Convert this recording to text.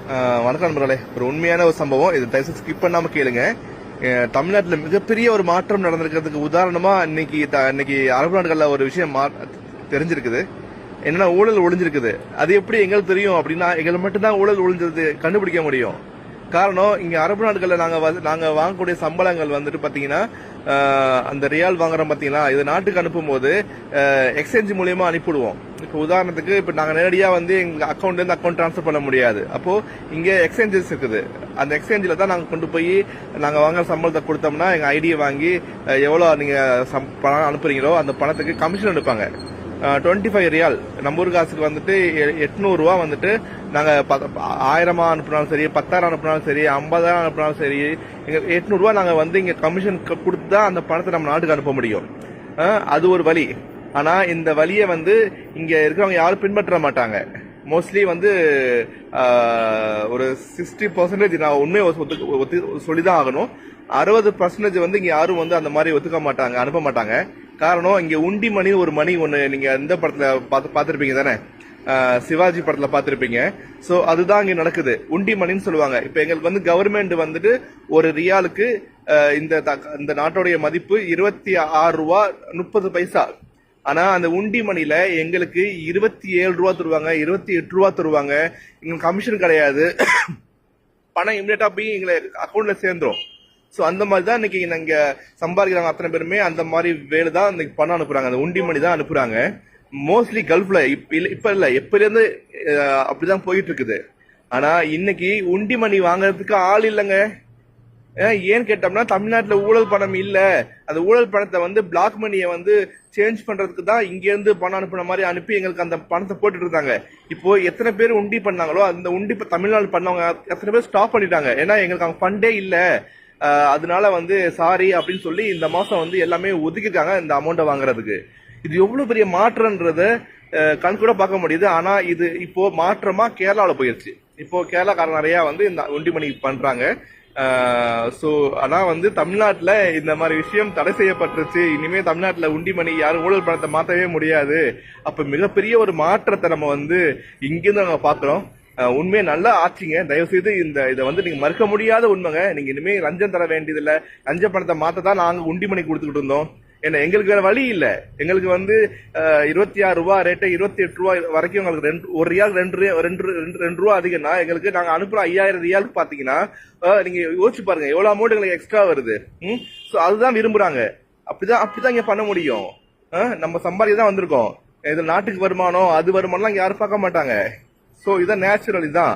வணக்கம் நண்பர்களே. ஒரு உண்மையான ஒரு சம்பவம், இது தயவுசெய்து ஸ்கிப் பண்ணாம கேளுங்க. தமிழ்நாட்டில் மிகப்பெரிய ஒரு மாற்றம் நடந்திருக்கிறதுக்கு உதாரணமா இன்னைக்கு அரபு நாடுகள்ல ஒரு விஷயம் தெரிஞ்சிருக்குது. என்னன்னா, ஊழல் ஒளிஞ்சிருக்குது. அது எப்படி எங்களுக்கு தெரியும் அப்படின்னா, எங்களுக்கு மட்டும்தான் ஊழல் ஒளிஞ்சது கண்டுபிடிக்க முடியும். காரணம், இங்க அரபு நாடுகள்ல நாங்க வாங்கக்கூடிய சம்பளங்கள் வந்துட்டு பாத்தீங்கன்னா, அந்த ரியால் வாங்குறோம் பாத்தீங்களா, இது நாட்டுக்கு அனுப்பும் போது எக்ஸ்சேஞ்ச் மூலியமா அனுப்பிடுவோம். இப்போ உதாரணத்துக்கு இப்ப நாங்க நேரடியா வந்து எங்க அக்கௌண்ட்ல இருந்து அக்கௌண்ட் டிரான்ஸ்பர் பண்ண முடியாது. அப்போ இங்க எக்ஸ்சேஞ்சஸ் இருக்குது. அந்த எக்ஸ்சேஞ்சில தான் நாங்க கொண்டு போய் நாங்க வாங்குற சம்பளத்தை கொடுத்தோம்னா எங்க ஐடியை வாங்கி எவ்வளவு நீங்க பணம் அனுப்புறீங்களோ அந்த பணத்துக்கு கமிஷன் எடுப்பாங்க. 25 ரியால் நம்ம ஊர் காசுக்கு வந்துட்டு 800 ரூபா வந்துட்டு நாங்க 1000 அனுப்பினாலும் சரி, 10,000 அனுப்பினாலும் சரி, 50,000 அனுப்பினாலும் சரி, 800 ரூபா நாங்க வந்து இங்க கமிஷன் கொடுத்து தான் அந்த பணத்தை நம்ம நாட்டுக்கு அனுப்ப முடியும். அது ஒரு வழி. ஆனா இந்த வழியை வந்து இங்க இருக்கிறவங்க யாரும் பின்பற்ற மாட்டாங்க. மோஸ்ட்லி வந்து ஒரு 60% நான் உண்மையை சொல்லிதான் ஆகணும். 60% வந்து இங்க யாரும் வந்து அந்த மாதிரி ஒத்துக்க மாட்டாங்க, அனுப்ப மாட்டாங்க. காரணம், இங்க உண்டி மணி ஒரு மணி ஒண்ணு நீங்க எந்த படத்துல பாத்திருப்பீங்க தானே, சிவாஜி படத்துல பாத்திருப்பீங்க. சோ அதுதான் இங்க நடக்குது. உண்டி மணின்னு சொல்லுவாங்க. இப்ப எங்களுக்கு வந்து கவர்மெண்ட் வந்துட்டு ஒரு ரியாலுக்கு இந்த நாட்டோடைய மதிப்பு 26 ரூபா 30 பைசா. ஆனா அந்த உண்டி மணில எங்களுக்கு 27 ரூபா தருவாங்க, 28 ரூபா தருவாங்க. எங்களுக்கு கமிஷன் கிடையாது. பணம் இமிடியேட்டா போய் எங்களை அக்கௌண்ட்ல சேர்ந்துரும். சோ அந்த மாதிரி தான் இன்னைக்கு இங்க சம்பாதிக்கிறாங்க அத்தனை பேருமே. அந்த மாதிரி வேலை தான் இன்னைக்கு பணம் அனுப்புறாங்க, அந்த உண்டி மணி தான் அனுப்புறாங்க. மோஸ்ட்லி கல்ஃப்ல இப்ப இல்ல, எப்ப இருந்து அப்படிதான் போயிட்டு இருக்குது. ஆனா இன்னைக்கு உண்டி மணி வாங்குறதுக்கு ஆள் இல்லைங்க. ஏன்னு கேட்டோம்னா, தமிழ்நாட்டுல ஊழல் பணம் இல்ல. அந்த ஊழல் பணத்தை வந்து பிளாக் மணியை வந்து சேஞ்ச் பண்றதுக்கு தான் இங்க இருந்து பணம் அனுப்புன மாதிரி அனுப்பி எங்களுக்கு அந்த பணத்தை போட்டுட்டு இருந்தாங்க. இப்போ எத்தனை பேர் உண்டி பண்ணாங்களோ அந்த உண்டி தமிழ்நாடு பண்ணவங்க எத்தனை பேர் ஸ்டாப் பண்ணிட்டாங்க. ஏன்னா எங்களுக்கு அவங்க ஃபண்டே இல்ல, அதனால வந்து சாரி அப்படின்னு சொல்லி இந்த மாசம் வந்து எல்லாமே ஒதுக்கிருக்காங்க இந்த அமௌண்ட்டை வாங்குறதுக்கு. இது எவ்வளவு பெரிய மாற்றம்ன்றத கண் கூட பார்க்க முடியுது. ஆனா இது இப்போ மாற்றமா கேரளாவில் போயிருச்சு. இப்போ கேரளாக்காரன் நிறைய வந்து இந்த உண்டிமணி பண்றாங்க. சோ ஆனா வந்து தமிழ்நாட்டுல இந்த மாதிரி விஷயம் தடை செய்யப்பட்டுருச்சு. இனிமே தமிழ்நாட்டுல உண்டிமணி யாரும் ஊழல் பணத்தை மாற்றவே முடியாது. அப்ப மிகப்பெரிய ஒரு மாற்றத்தை நம்ம வந்து இங்கிருந்து நாங்க பாக்குறோம். உண்மையை நல்லா ஆச்சுங்க. தயவு செய்து இதை வந்து நீங்க மறுக்க முடியாத உண்மைங்க. நீங்க இனிமே லஞ்சம் தர வேண்டியதில்லை. லஞ்ச பணத்தை மாத்ததான் நாங்க உண்டிமணி கொடுத்துக்கிட்டு இருந்தோம். ஏன்னா எங்களுக்கு வேற வழி இல்ல. எங்களுக்கு வந்து 26 ரூபா ரேட்டை 28 ரூபா வரைக்கும் எங்களுக்கு ஒரு ரியால் ரெண்டு ரூபா அதிகம்னா, எங்களுக்கு நாங்க அனுப்புற 5000 ரியாலுக்கு பாத்தீங்கன்னா நீங்க யோசிச்சு பாருங்க எவ்வளவு அமௌண்ட் எங்களுக்கு எக்ஸ்ட்ரா வருது. சோ அதுதான் விரும்புறாங்க. அப்படிதான் இங்க பண்ண முடியும். நம்ம சம்பாதிக்க தான் வந்திருக்கோம். இது நாட்டுக்கு வருமானம் அது வருமானம் யாரும் பார்க்க மாட்டாங்க. சோ இதான் நேச்சுரல். இதுதான்